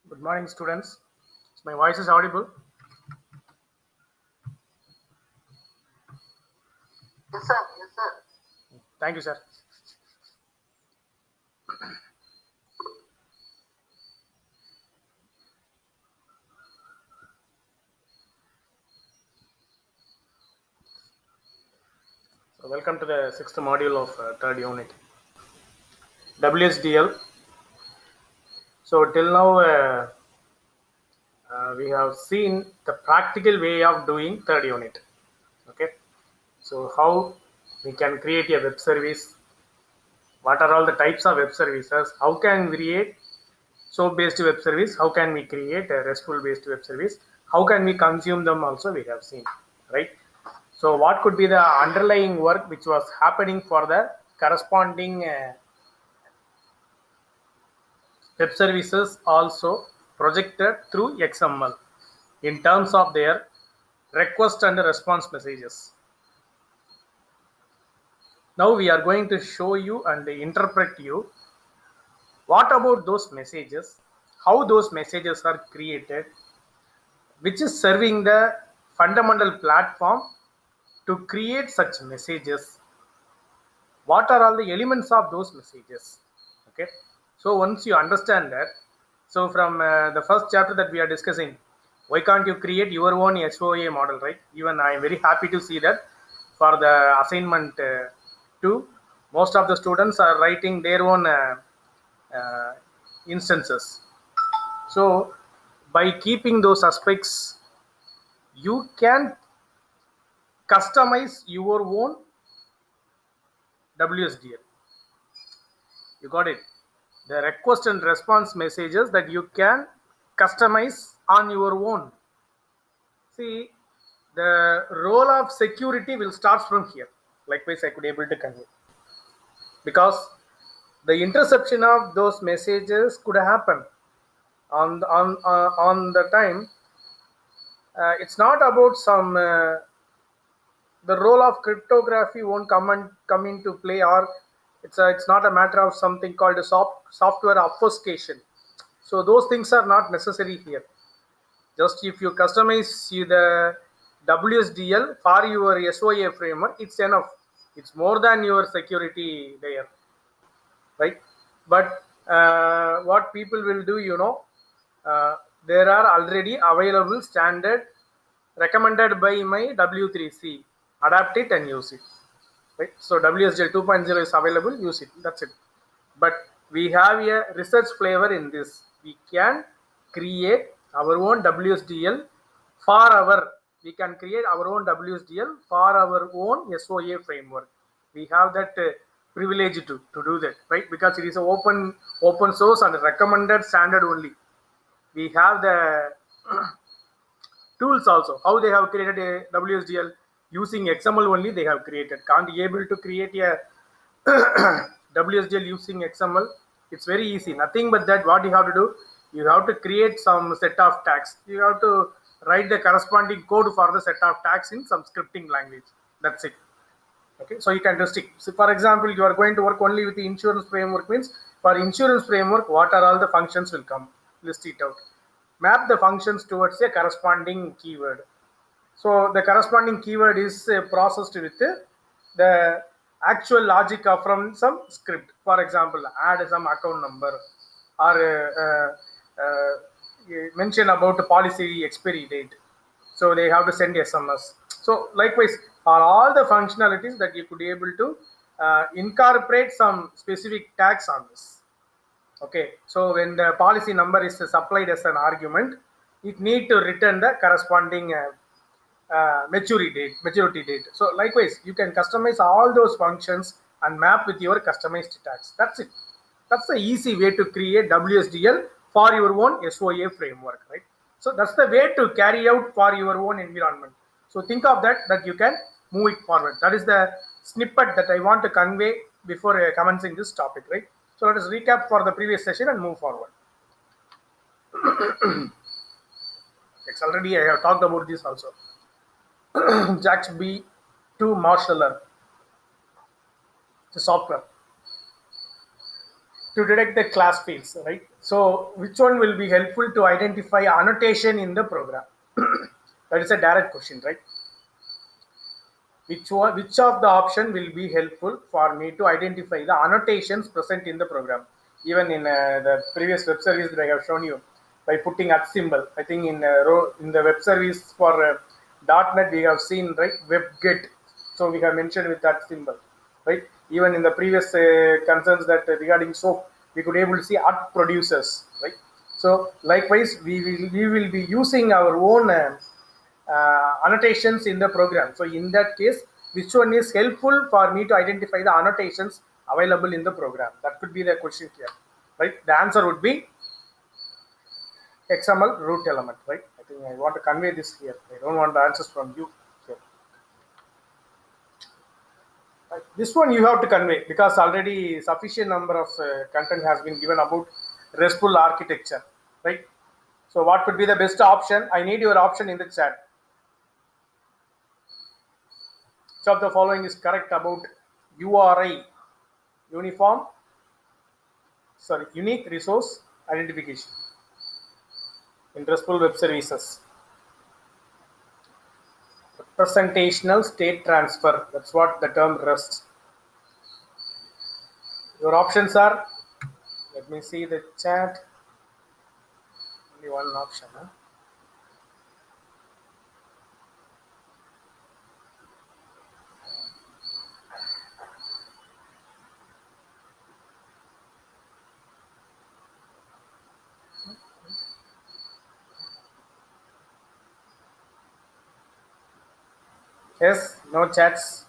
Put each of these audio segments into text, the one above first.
Good morning, students. My voice is audible. Yes, sir. Yes, sir. Thank you, sir. So, welcome to the sixth module of third unit, WSDL. So, till now, we have seen the practical way of doing third unit. Okay. So, how we can create a web service. What are all the types of web services? How can we create SOAP-based web service? How can we create a RESTful-based web service? How can we consume them? Also, we have seen, right? So, what could be the underlying work which was happening for the corresponding web services also projected through XML in terms of their request and response messages. Now we are going to show you and interpret you what about those messages, how those messages are created, which is serving the fundamental platform to create such messages, what are all the elements of those messages. Okay, so once you understand that, so from the first chapter that we are discussing, why can't you create your own SOA model, right? Even I am very happy to see that for the assignment 2, most of the students are writing their own uh, instances. So by keeping those aspects, you can customize your own WSDL. You got it? The request and response messages that you can customize on your own. See, the role of security will start from here. Likewise, I could able to convey, because the interception of those messages could happen on the time. It's not about some the role of cryptography won't come into play, or it's not a matter of something called a software obfuscation. So those things are not necessary here. Just if you customize the WSDL for your SOA framework, it's enough. It's more than your security layer, right? But what people will do, uh, there are already available standard recommended by my W3C. Adapt it and use it, right? So WSDL 2.0 is available, use it. That's it. But we have a research flavor in this. We can create our own WSDL for our. We can create our own WSDL for our own SOA framework. We have that privilege to do that, right? Because it is an open source and recommended standard only. We have the tools also. How they have created a WSDL using XML only. They have created. Can't be able to create a WSDL using XML. It's very easy. Nothing but that. What you have to do, you have to create some set of tags. You have to write the corresponding code for the set of tags in some scripting language. That's it. Okay, so you can restrict. So for example, you are going to work only with the insurance framework, means for insurance framework, what are all the functions will come? List it out. Map the functions towards a corresponding keyword. So the corresponding keyword is processed with the actual logic of from some script. For example, add some account number, or mention about the policy expiry date. So they have to send SMS. So likewise, for all the functionalities that you could be able to incorporate some specific tags on this. Okay, so when the policy number is supplied as an argument, it need to return the corresponding maturity date. So likewise, you can customize all those functions and map with your customized tags. That's it. That's the easy way to create WSDL for your own SOA framework, right? So that's the way to carry out for your own environment. So think of that you can move it forward. That is the snippet that I want to convey before commencing this topic, right? So let us recap for the previous session and move forward. It's already I have talked about this also. JAX-B2 Marshaller, the software. to detect the class fields, right? So which one will be helpful to identify annotation in the program? That is a direct question, right? Which of the option will be helpful for me to identify the annotations present in the program? Even in the previous web service that I have shown you, by putting at symbol, I think in the web service for .NET we have seen, right, WebGet. So we have mentioned with that symbol, right? Even in the previous concerns that regarding SOAP, we could able to see at producers, right? So likewise, we will be using our own annotations in the program. So in that case, which one is helpful for me to identify the annotations available in the program? That could be the question here, right? The answer would be XML root element, right? I think I want to convey this here. I don't want the answers from you here. Right. This one you have to convey because already sufficient number of content has been given about RESTful architecture, right? So what could be the best option? I need your option in the chat. Which of the following is correct about URI, unique resource identification in RESTful web services? Representational state transfer, that's what the term REST. Your options are, let me see the chat. Only one option, huh? Yes, no chats.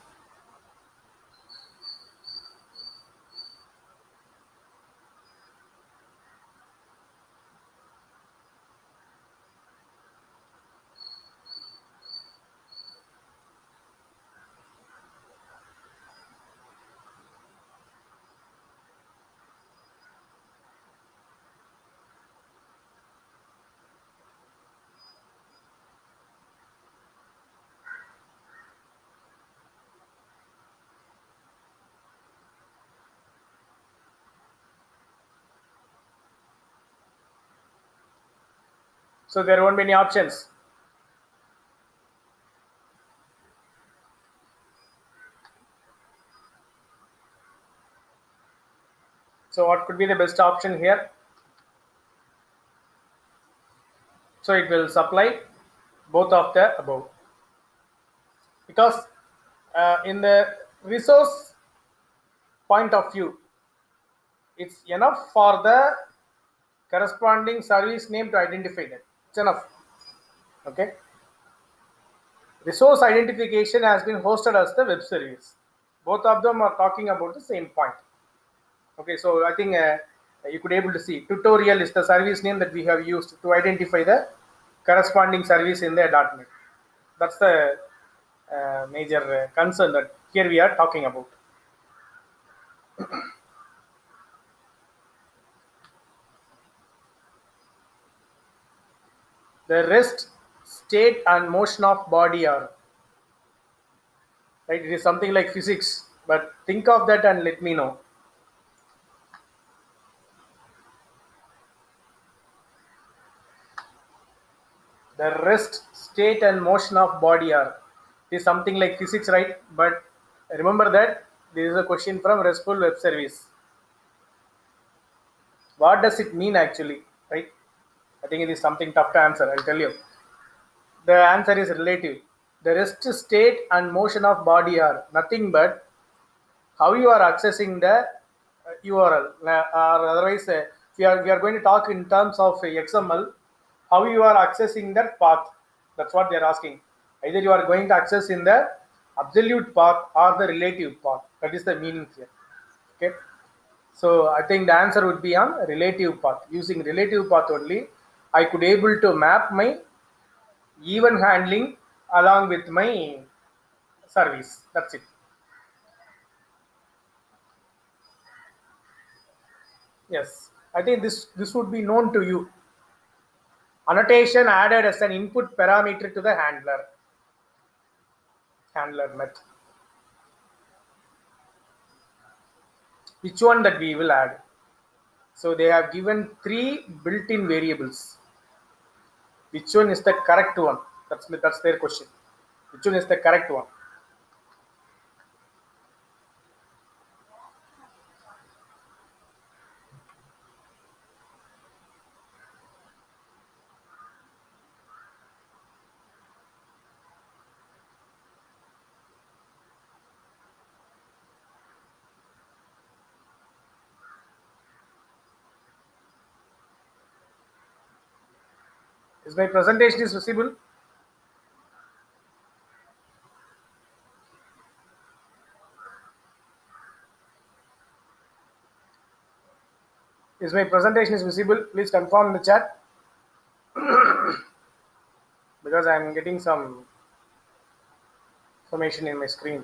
So there won't be any options. So what could be the best option here? So it will supply both of the above, because in the resource point of view, it's enough for the corresponding service name to identify that. It's enough. Okay. Resource identification has been hosted as the web service. Both of them are talking about the same point. Okay, so I think you could able to see tutorial is the service name that we have used to identify the corresponding service in the .NET. That's the major concern that here we are talking about. The rest, state and motion of body are, right? It is something like physics, but think of that and let me know. The rest, state and motion of body are is something like physics, right? But remember that this is a question from RESTful web service. What does it mean actually, right? I think it is something tough to answer. I'll tell you. The answer is relative. The rest, state and motion of body are nothing but how you are accessing the URL, or otherwise, we are going to talk in terms of XML, how you are accessing that path. That's what they are asking. Either you are going to access in the absolute path or the relative path. That is the meaning here. Okay. So I think the answer would be on relative path. Using relative path only, I could able to map my event handling along with my service. That's it. Yes, I think this would be known to you. Annotation added as an input parameter to the handler method. Which one that we will add? So they have given 3 built-in variables. Which one is the correct one? That's their question. Which one is the correct one? Is my presentation is visible? Is my presentation is visible? Please confirm in the chat because I am getting some information in my screen.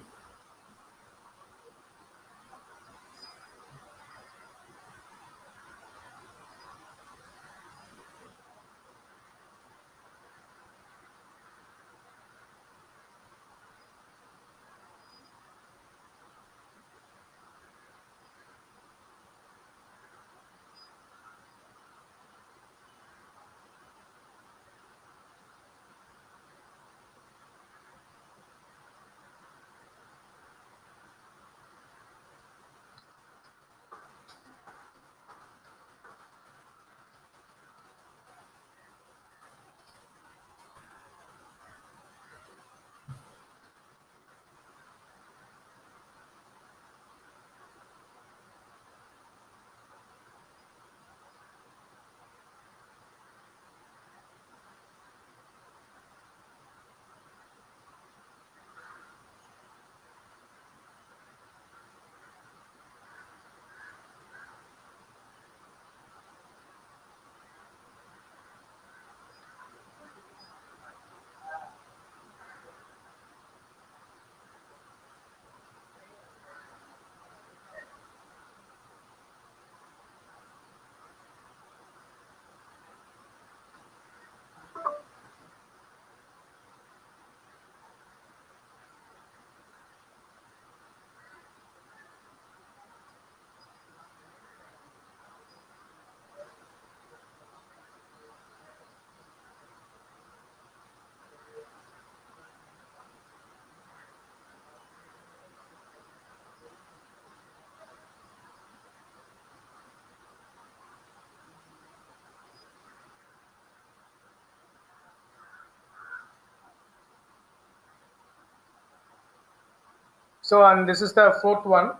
So, and this is the fourth one.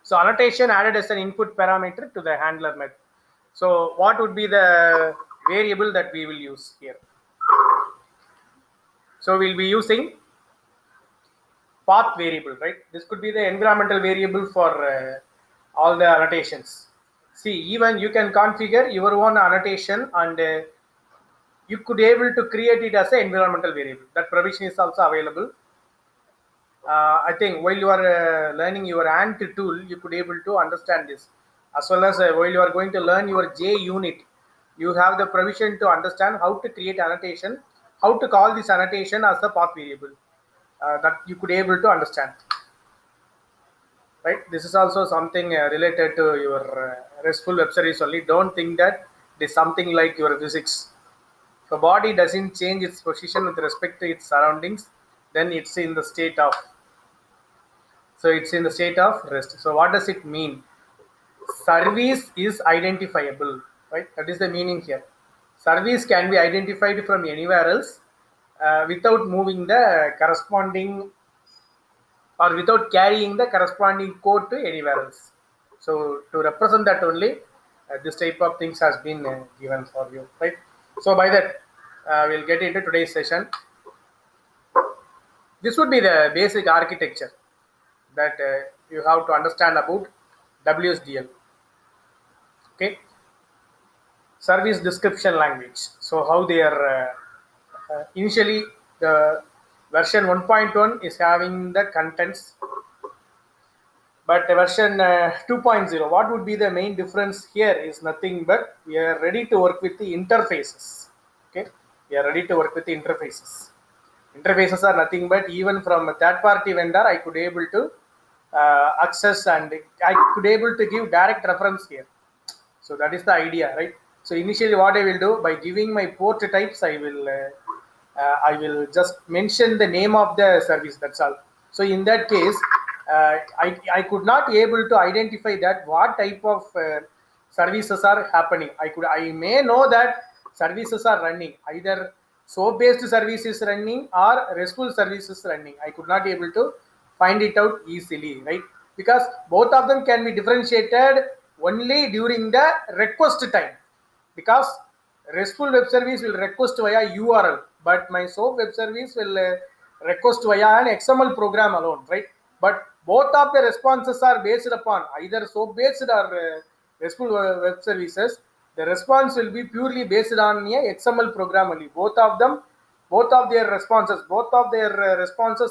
So annotation added as an input parameter to the handler method. So what would be the variable that we will use here? So we'll be using path variable, right? This could be the environmental variable for all the annotations. See, even you can configure your own annotation and you could able to create it as an environmental variable. That provision is also available. I think while you are learning your ANT tool, you could able to understand this, as well as while you are going to learn your J unit, you have the provision to understand how to create annotation, how to call this annotation as a path variable, that you could able to understand. Right? This is also something related to your RESTful web service only. Don't think that it is something like your physics. If a body doesn't change its position with respect to its surroundings, then it's in the state of rest. So what does it mean? Service is identifiable, right? That is the meaning here. Service can be identified from anywhere else without moving the corresponding or without carrying the corresponding code to anywhere else. So to represent that only, this type of things has been given for you, right? So by that, we'll get into today's session. This would be the basic architecture that you have to understand about WSDL. Okay, service description language. So how they are initially the version 1.1 is having the contents, but version 2.0, what would be the main difference here is nothing but we are ready to work with the interfaces. Okay, we are ready to work with the interfaces. Interfaces are nothing but even from a third party vendor I could able to access, and I could able to give direct reference here. So that is the idea, right? So initially what I will do, by giving my port types, I will just mention the name of the service, that's all. So in that case, I could not able to identify that what type of services are happening. I may know that services are running, either SOAP based services running or RESTful services running. I could not able to find it out easily, right? Because both of them can be differentiated only during the request time, because RESTful web service will request via URL, but my SOAP web service will request via an XML program alone, right? But both of the responses are based upon either SOAP based or RESTful web services. The response will be purely based on a XML program only. Both of their responses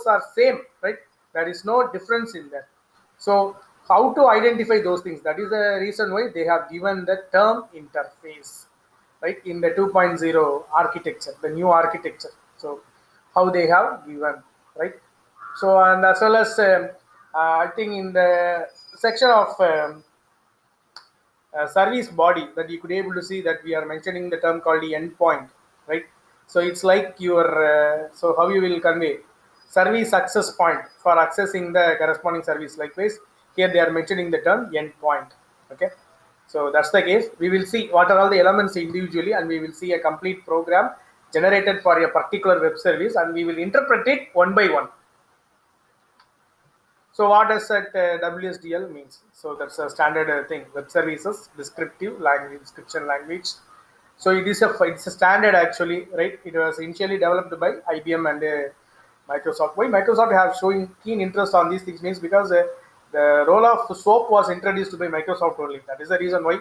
are same, right? There is no difference in that. So how to identify those things? That is the reason why they have given the term interface, right, in the 2.0 architecture, the new architecture. So how they have given, right? So, and as well as I think in the section of service body, that you could able to see that we are mentioning the term called the endpoint, right? So it's like your so how you will convey service access point for accessing the corresponding service. Likewise here they are mentioning the term endpoint. Okay, so that's the case. We will see what are all the elements individually, and we will see a complete program generated for a particular web service, and we will interpret it one by one. So what does that WSDL means? So that's a standard thing. Web services descriptive language, description language. So it's a standard actually, right? It was initially developed by IBM and Microsoft. Why Microsoft have showing keen interest on these things means because the role of SOAP was introduced by Microsoft only. That is the reason why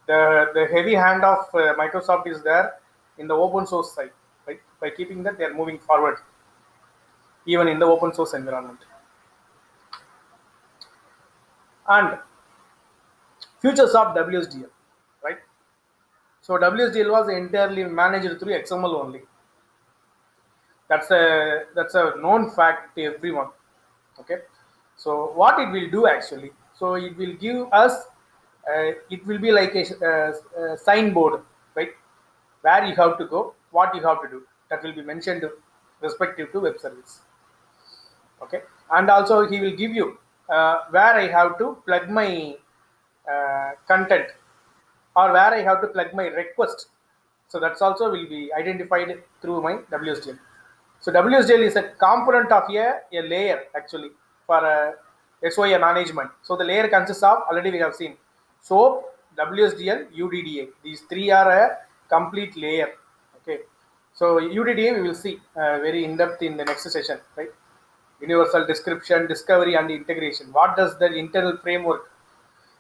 the heavy hand of Microsoft is there in the open source side, right? By keeping that, they are moving forward even in the open source environment. And futures of WSDL, right? So WSDL was entirely managed through XML only. That's a known fact to everyone. Okay, so what it will do actually? So it will give us. It will be like a signboard, right? Where you have to go, what you have to do. That will be mentioned respective to web service. Okay, and also he will give you where I have to plug my content, or where I have to plug my request. So that's also will be identified through my WSDL. So WSDL is a component of a layer actually for SOA management. So the layer consists of, already we have seen, SOAP, WSDL, UDDA. These three are a complete layer. Okay. So UDDA we will see very in depth in the next session, right? Universal description, discovery, and integration. What does the internal framework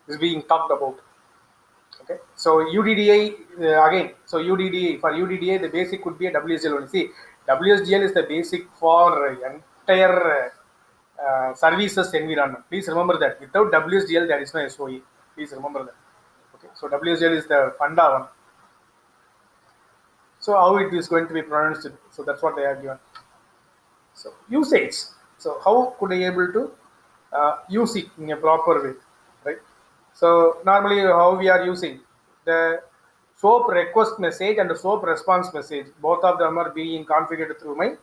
is being talked about? Okay, so UDDA again. So UDDA, for UDDA the basic could be a WSDL only. See, WSDL is the basic for entire services environment. Please remember that without WSDL there is no SOE. Please remember that. Okay, so WSDL is the funda one. So how it is going to be pronounced? So that's what they have given. So usage. So how could I able to use it in a proper way, right? So normally how we are using the SOAP request message and the SOAP response message, both of them are being configured through my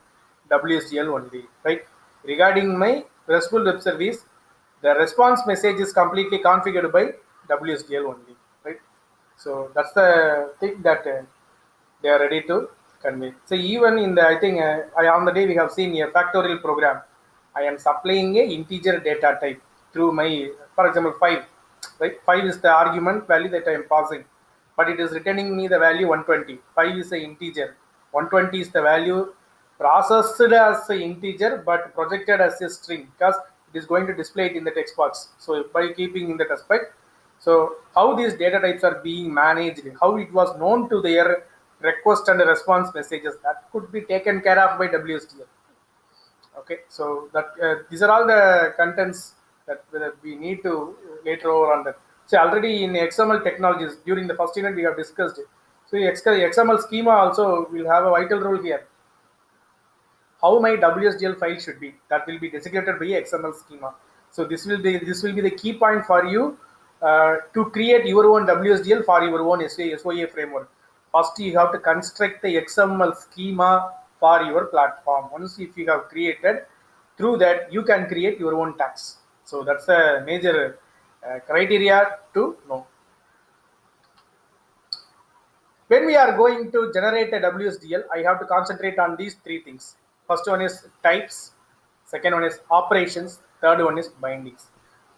WSDL only, right? Regarding my RESTful web service, the response message is completely configured by WSDL only, right? So that's the thing that they are ready to convey. So even in the, I think on the day we have seen a factorial program, I am supplying a integer data type through my, for example, 5, right? 5 is the argument value that I am passing, but it is returning me the value 120. 5 is the integer. 120 is the value processed as an integer but projected as a string, because it is going to display it in the text box. So by keeping in that aspect, so how these data types are being managed, how it was known to their request and response messages, that could be taken care of by WSDL. Okay, so that these are all the contents that we need to later over on that. So already in XML technologies during the first unit we have discussed it. So XML schema also will have a vital role here. how my WSDL file should be. That will be designated by XML schema. So this will be the key point for you to create your own WSDL for your own SOA framework. First, you have to construct the XML schema for your platform. Once if you have created, through that you can create your own tags. So that's a major criteria to know. When we are going to generate a WSDL, I have to concentrate on these three things. First one is types, second one is operations, third one is bindings.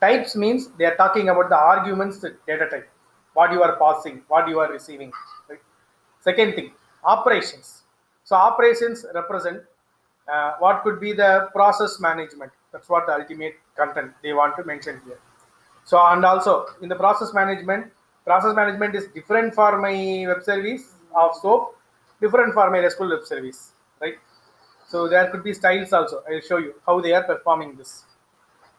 Types means they are talking about the arguments data type, what you are passing, what you are receiving. Right? Second thing, operations. So operations represent what could be the process management. That's what the ultimate content they want to mention here. So and also in the process management is different for my web service of SOAP, different for my RESTful web service, right? So there could be styles also. I'll show you how they are performing this.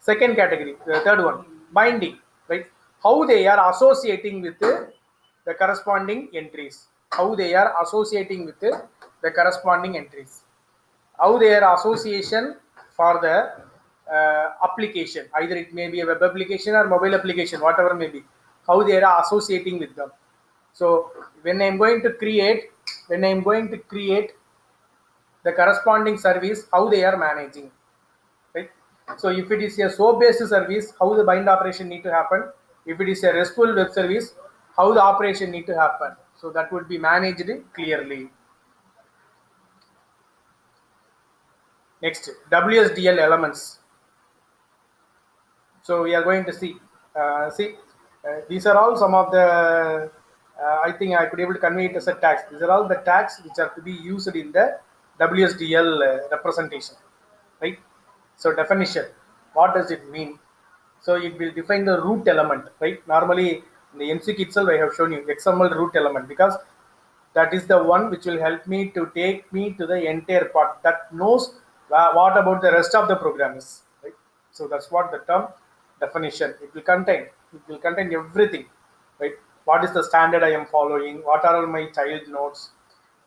Second category, the third one, binding, right? How they are associating with the corresponding entries. How they are associating with the corresponding entries. How their association for the application, either it may be a web application or mobile application, whatever may be, how they are associating with them. So when I'm going to create the corresponding service, how they are managing, right? So if it is a SOAP based service, how the bind operation need to happen. If it is a RESTful web service, how the operation need to happen. So that would be managed clearly. Next, WSDL elements. So we are going to see. These are all some of the. I think I could able to convey it as a tags. These are all the tags which are to be used in the WSDL representation, right? So definition. What does it mean? So it will define the root element, right? Normally in the MCQ itself, I have shown you XML root element because that is the one which will help me to take me to the entire part that knows what about the rest of the program is, right? So that's what the term definition it will contain everything, right? What is the standard I am following, what are all my child nodes,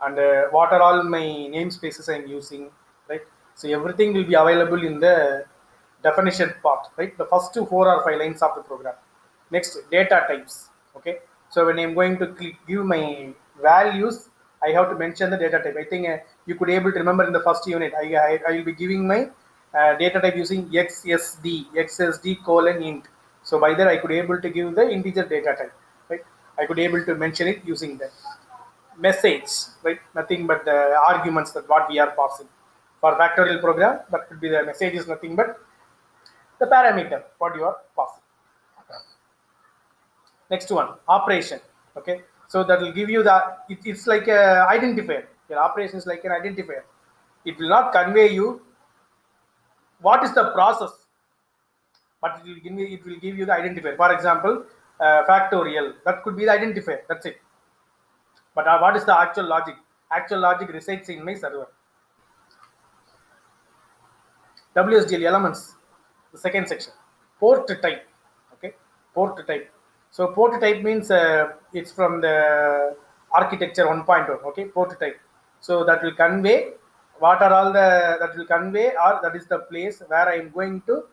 and what are all my namespaces I am using, right? So everything will be available in the definition part, right? The first 4 or 5 lines of the program. Next, data types. Okay, so when I'm going to give my values, I have to mention the data type. I think you could able to remember in the first unit, I will be giving my data type using xsd colon int. So by that I could able to give the integer data type, right? I could able to mention it using that. Message, right? Nothing but the arguments that what we are passing. For factorial program, that could be the message is nothing but the parameter what you are passing. Next one, operation. Okay, so that will give you it's like a identifier. Your operation is like an identifier. It will not convey you what is the process, but it will give you the identifier. For example, factorial, that could be the identifier. That's it. But what is the actual logic? Actual logic resides in my server. WSDL elements, the second section. Port type. Okay, port type. So port type means it's from the architecture 1.0. Okay, port type. So that will convey what are all the that will convey, or that is the place where I am going to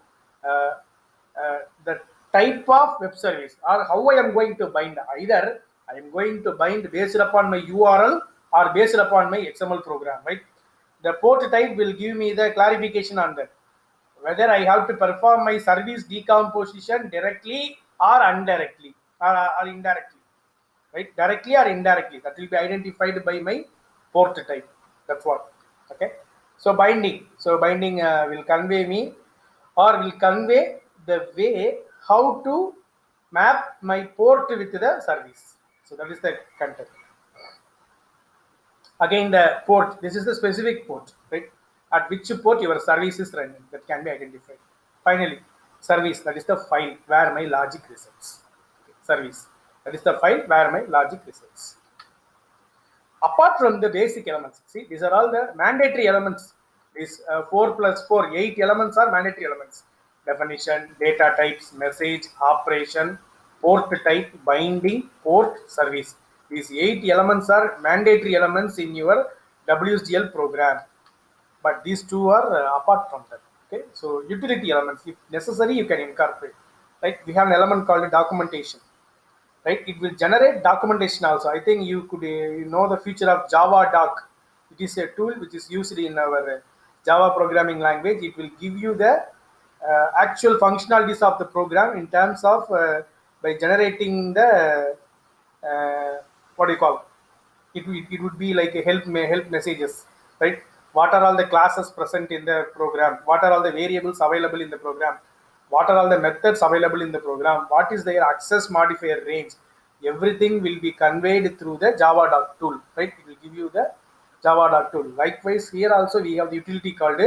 uh, the type of web service or how I am going to bind. Either I am going to bind based upon my URL or based upon my XML program, right? The port type will give me the clarification on that, whether I have to perform my service decomposition directly or indirectly, or indirectly, right? Directly or indirectly, that will be identified by my port type. That's what. Okay. So binding will convey me, or will convey the way how to map my port with the service. So that is the content. Again, the port, this is the specific port, right? At which port your service is running, that can be identified. Finally, service, that is the file where my logic resides. Okay, service, that is the file where my logic resides. Apart from the basic elements, see, these are all the mandatory elements. These 4 plus 4, 8 elements are mandatory elements. Definition, data types, message, operation, port type, binding, port, service. These 8 elements are mandatory elements in your WSDL program. but these two are apart from that. Okay, so utility elements, if necessary, you can incorporate. Right, we have an element called documentation. Right, it will generate documentation also. I think you could you know the feature of Java Doc. It is a tool which is used in our Java programming language. It will give you the actual functionalities of the program in terms of by generating the what do you call it would be like a help messages, right? What are all the classes present in the program? What are all the variables available in the program? What are all the methods available in the program? What is their access modifier range? Everything will be conveyed through the Java tool, right? It will give you the Java tool. Likewise, here also we have the utility called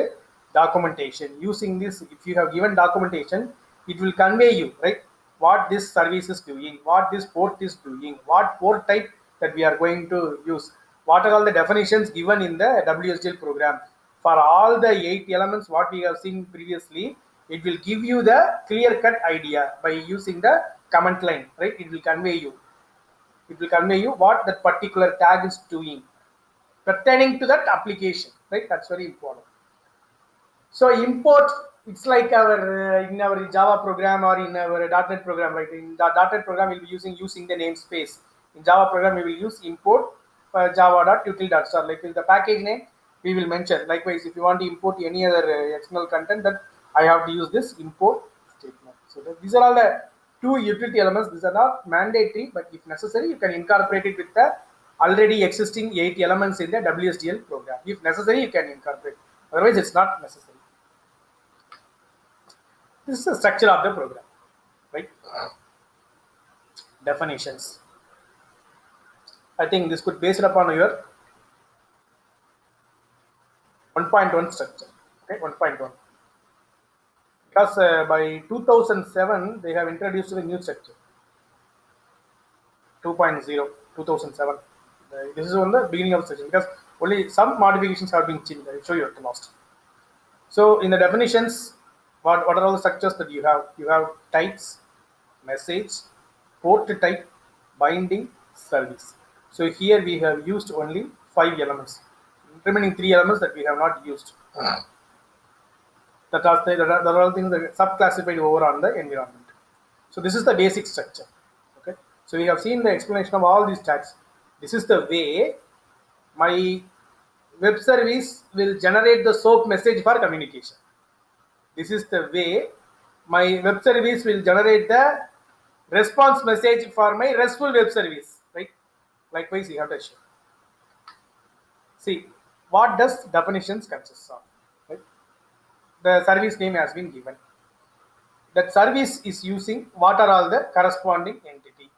documentation. Using this, if you have given documentation, it will convey you, right, what this service is doing, what this port is doing, what port type that we are going to use, what are all the definitions given in the WSDL program. For all the 8 elements what we have seen previously, it will give you the clear cut idea by using the command line, right? It will convey you. It will convey you what that particular tag is doing pertaining to that application, right? That's very important. So import, it's like our in our Java program or in our .NET program, right? In the .NET program, we'll be using the namespace. In Java program, we will use import java.util.star. Like in the package name, we will mention. Likewise, if you want to import any other XML content, that I have to use this import statement. So these are all the two utility elements. These are not mandatory, but if necessary, you can incorporate it with the already existing 8 elements in the WSDL program. If necessary, you can incorporate. Otherwise, it's not necessary. This is the structure of the program, right? Definitions. I think this could base it upon your 1.1 structure. Okay, 1.1. Because by 2007 they have introduced a new structure. 2.0, 2007. This is on the beginning of the section because only some modifications have been changed. I will show you at the last. So in the definitions, what are all the structures that you have? You have types, message, port type, binding, service. So here we have used only 5 elements. Remaining 3 elements that we have not used. That are all things that are subclassified over on the environment. So this is the basic structure. Okay. So we have seen the explanation of all these tags. This is the way my web service will generate the SOAP message for communication. This is the way my web service will generate the response message for my RESTful web service, right? Likewise, you have to show. See, what does definitions consist of? Right? The service name has been given. That service is using what are all the corresponding entity.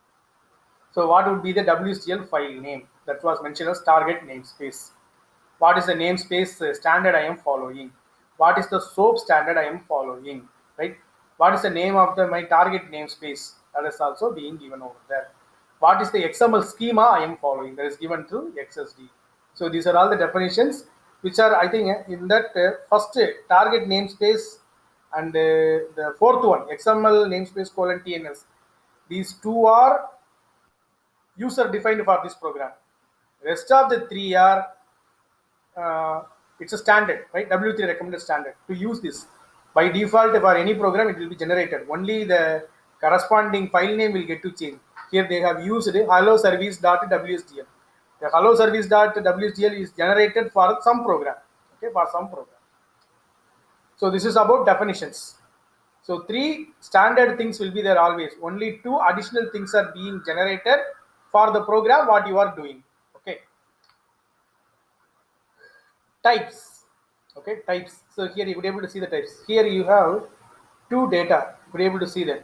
So what would be the WSDL file name? That was mentioned as target namespace. What is the namespace standard I am following? What is the SOAP standard I am following? Right? What is the name of my target namespace? That is also being given over there. What is the XML schema I am following? That is given through XSD. So these are all the definitions which are, I think, in that first target namespace and the fourth one, XML namespace : TNS. These two are user defined for this program. Rest of the 3 are it's a standard, right? W3 recommended standard to use this. By default, for any program, it will be generated. Only the corresponding file name will get to change. Here they have used hello service.wsdl. The hello service.wsdl is generated for some program. Okay, for some program. So this is about definitions. So 3 standard things will be there always. Only 2 additional things are being generated for the program what you are doing. Okay. Types. Okay, types. So here you would be able to see the types. Here you have 2 data. You would be able to see them.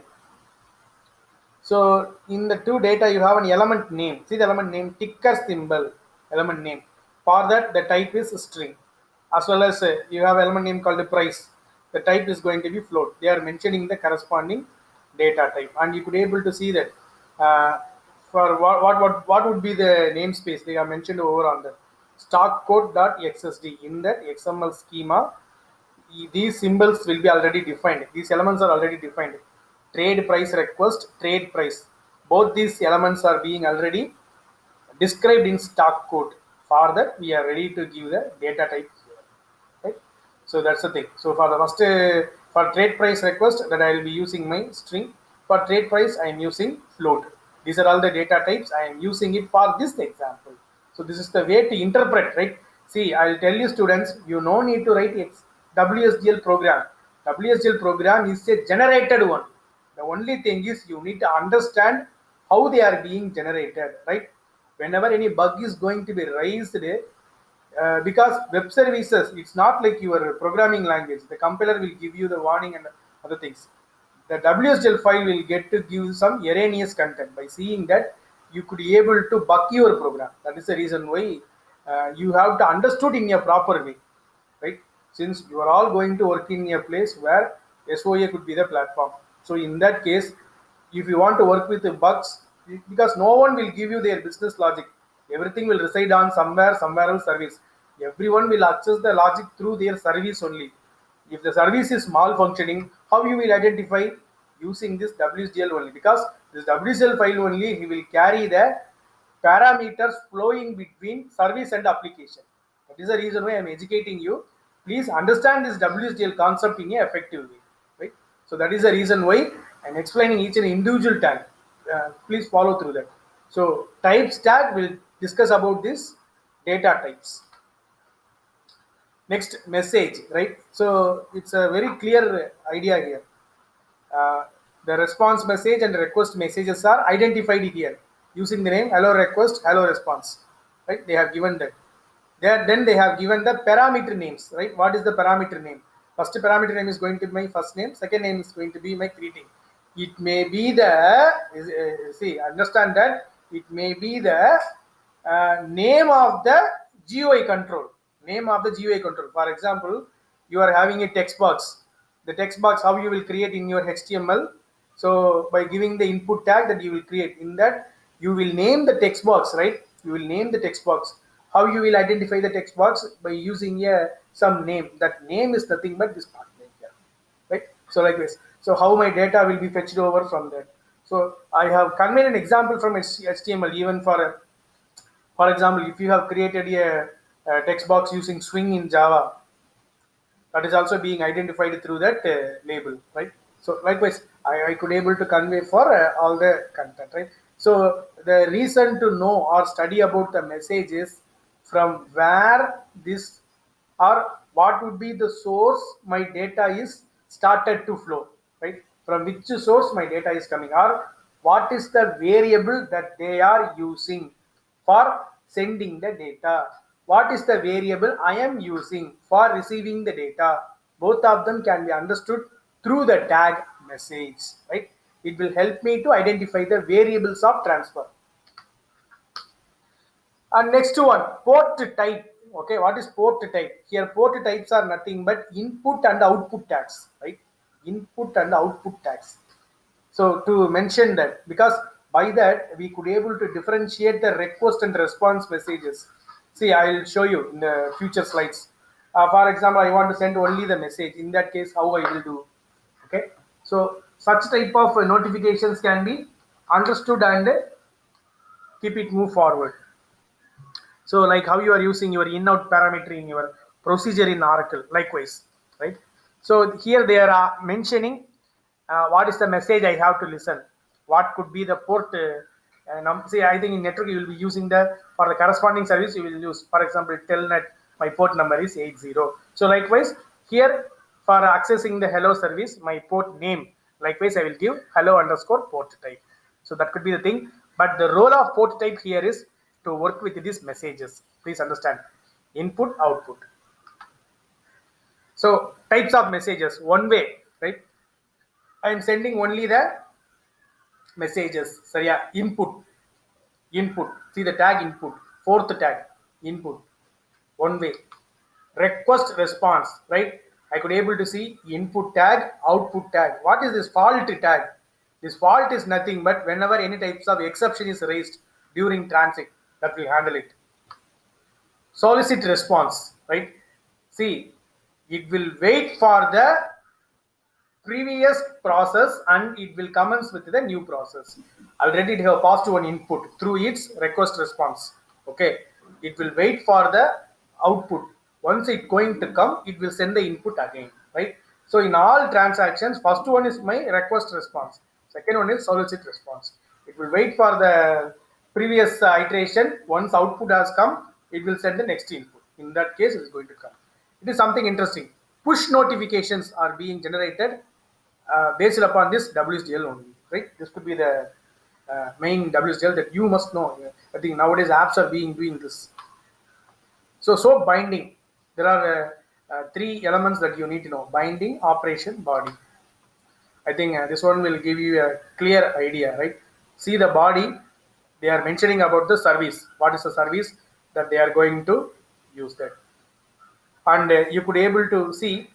So in the 2 data you have an element name. See the element name, ticker symbol, element name. For that the type is string. As well as you have element name called the price. The type is going to be float. They are mentioning the corresponding data type, and you could be able to see that for what would be the namespace. They are mentioned over on the stock code.xsd. In that XML schema, these symbols will be already defined. These elements are already defined. Trade price request, trade price. Both these elements are being already described in stock code. For that, we are ready to give the data type here. Right? So that's the thing. So for the first for trade price request, that I will be using my string. For trade price, I am using float. These are all the data types. I am using it for this example. So this is the way to interpret, right? See, I will tell you students, you no need to write WSGL program. WSGL program is a generated one. The only thing is you need to understand how they are being generated, right? Whenever any bug is going to be raised, because web services, it's not like your programming language. The compiler will give you the warning and other things. The WSGL file will get to give some erroneous content. By seeing that, you could be able to bug your program. That is the reason why you have to understood in a proper way, right? Since you are all going to work in a place where SOA could be the platform. So in that case, if you want to work with the bugs, because no one will give you their business logic, everything will reside on somewhere else service. Everyone will access the logic through their service only. If the service is malfunctioning, how you will identify? Using this WSGL only, because this WSGL file only he will carry the parameters flowing between service and application. That is the reason why I am educating you. Please understand this WSGL concept in a effective way, right? So that is the reason why I am explaining each and individual tag. Please follow through that. So types tag will discuss about this data types. Next, message, right? So it's a very clear idea here. Uh, the response message and request messages are identified here using the name hello request, hello response, right? They have given that. Then they have given the parameter names, right? What is the parameter name? First parameter name is going to be my first name, second name is going to be my greeting. It may be the see, understand that it may be the name of the GUI control. Name of the GUI control. For example, you are having a text box. The text box, how you will create in your HTML. So by giving the input tag that you will create, in that you will name the text box, right? You will name the text box. How you will identify the text box? By using some name. That name is nothing but this part name here, right? So like this. So how my data will be fetched over from that. So I have conveyed an example from HTML. Even for example, if you have created a text box using Swing in Java, that is also being identified through that label, right? So likewise, I could able to convey for all the content, right? So the reason to know or study about the message is from where this, or what would be the source my data is started to flow, right? From which source my data is coming, or what is the variable that they are using for sending the data. What is the variable I am using for receiving the data? Both of them can be understood through the tag message, right? It will help me to identify the variables of transfer. And next one, port type. Okay, what is port type? Here, port types are nothing but input and output tags, right? Input and output tags. So to mention that, because by that we could able to differentiate the request and response messages. See, I will show you in the future slides. For example, I want to send only the message. In that case, how I will do? Okay. So such type of notifications can be understood and keep it move forward. So like how you are using your in-out parameter in your procedure in Oracle, likewise, right? So here they are mentioning what is the message I have to listen, what could be the port. See, I think in network you will be using the, for the corresponding service you will use, for example, telnet, my port number is 80. So likewise here, for accessing the hello service, my port name, likewise I will give hello underscore port type. So that could be the thing. But the role of port type here is to work with these messages. Please understand. Input, output. So types of messages. One way, right? I am sending only the messages. So yeah, input. Input. See the tag input. Fourth tag. Input. One way. Request response, right? I could able to see input tag, output tag. What is this fault tag? This fault is nothing but whenever any types of exception is raised during transit, that will handle it. Solicit response, right? See, it will wait for the previous process and it will commence with the new process. Already it have passed one input through its request response. Okay, it will wait for the output. Once it going to come, it will send the input again, right? So in all transactions, first one is my request response, second one is solicit response. It will wait for the previous iteration. Once output has come, it will send the next input. In that case, it is going to come. It is something interesting. Push notifications are being generated based upon this WSDL only, right? This could be the main WSDL that you must know. I think nowadays apps are being doing this. So soap binding, there are three elements that you need to know: binding, operation, body. I think this one will give you a clear idea, right? See the body, they are mentioning about the service. What is the service that they are going to use that? And you could able to see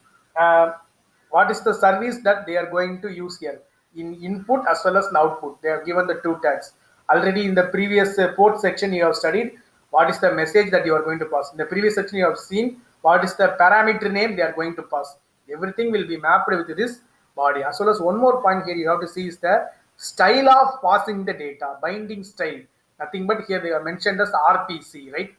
what is the service that they are going to use here in input as well as in output. They have given the two tags already. In the previous port section you have studied what is the message that you are going to pass. In the previous section you have seen what is the parameter name they are going to pass. Everything will be mapped with this body. As well as one more point here you have to see is the style of passing the data, binding style. Nothing but here they are mentioned as RPC, right?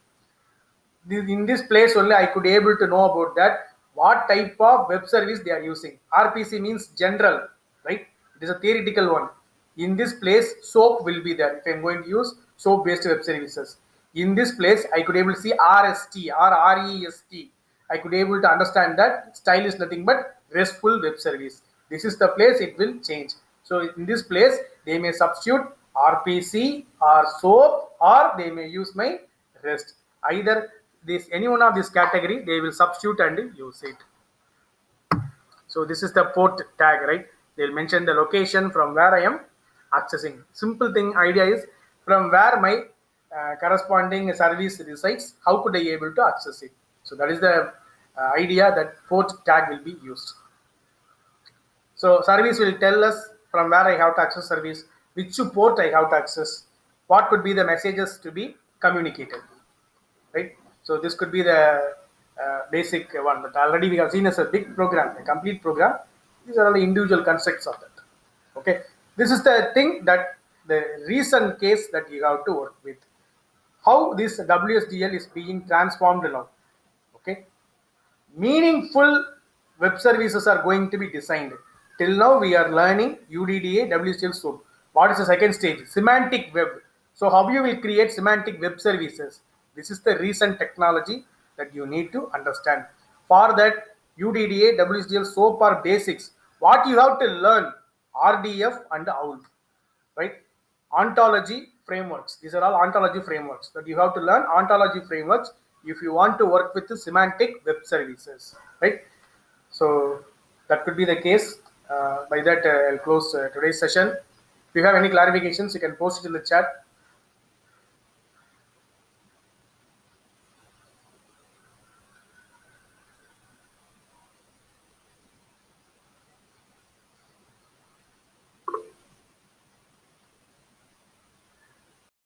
In this place only I could able to know about that what type of web service they are using. RPC means general, right? It is a theoretical one. In this place SOAP will be there. If I'm going to use SOAP based web services, in this place I could able to see RST or REST. I could able to understand that style is nothing but RESTful web service. This is the place it will change. So in this place they may substitute RPC or SOAP, or they may use my REST. Either this any one of this category they will substitute and use it. So this is the port tag, right? They'll mention the location from where I am accessing. Simple thing idea is from where my corresponding service resides, how could I able to access it? So that is the idea that port tag will be used. So service will tell us from where I have to access service, which port I have to access, what could be the messages to be communicated, right? So this could be the basic one, but already we have seen as a big program, a complete program. These are all the individual constructs of that. Okay, this is the thing that the recent case that you have to work with. How this WSDL is being transformed now. Okay, meaningful web services are going to be designed. Till now we are learning UDDA, WSDL, SOAP. What is the second stage? Semantic web. So how you will create semantic web services? This is the recent technology that you need to understand. For that, UDDA, WSDL, SOAP are basics. What you have to learn? RDF and OWL, right? Ontology frameworks. These are all ontology frameworks that you have to learn. Ontology frameworks if you want to work with the semantic web services, right? So that could be the case. By that, I'll close today's session. If you have any clarifications, you can post it in the chat.